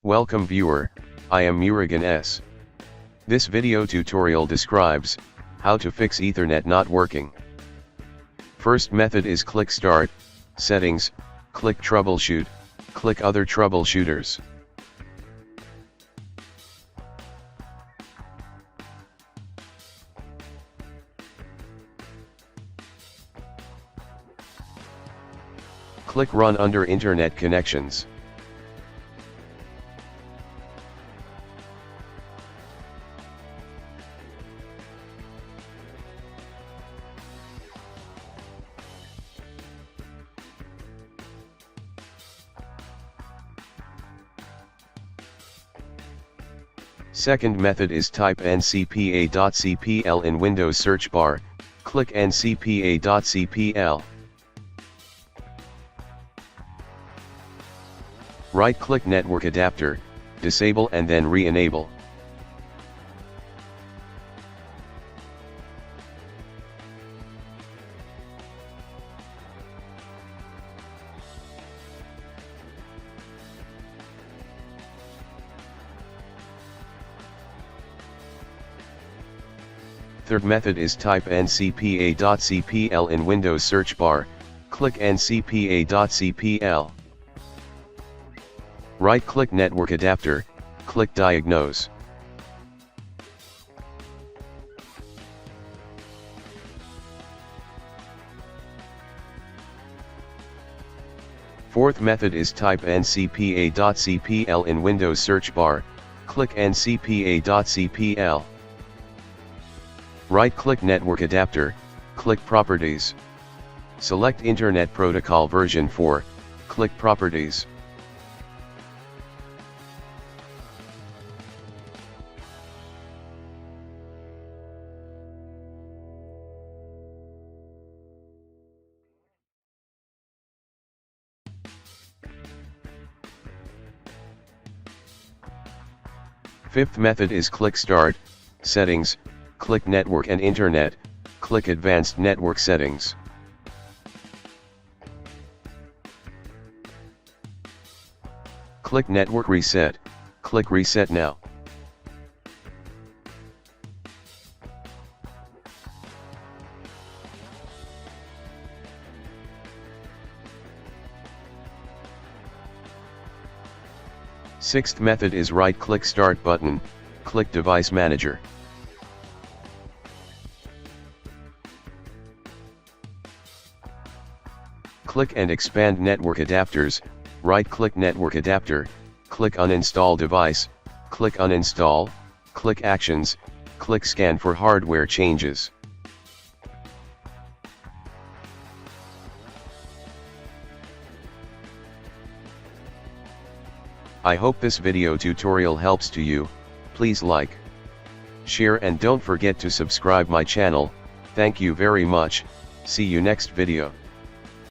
Welcome viewer, I am Murugan S. This video tutorial describes how to fix Ethernet not working. First method is click Start, Settings, click Troubleshoot, click Other Troubleshooters. Click Run under Internet Connections. Second method is type ncpa.cpl in Windows search bar, click ncpa.cpl. Right-click Network Adapter, disable and then re-enable. Third method is type ncpa.cpl in Windows search bar, click ncpa.cpl. Right-click Network Adapter, click Diagnose. Fourth method is type ncpa.cpl in Windows search bar, click ncpa.cpl. Right-click Network Adapter, click Properties. Select Internet Protocol version 4, click Properties. Fifth method is click Start, Settings, click Network and Internet, click Advanced Network Settings. Click Network Reset, click Reset Now. Sixth method is right-click Start button, click Device Manager. Click and expand Network Adapters, right-click Network Adapter, click Uninstall Device, click Uninstall, click Actions, click Scan for hardware changes. I hope this video tutorial helps to you. Please like, share and don't forget to subscribe my channel. Thank you very much. See you next video.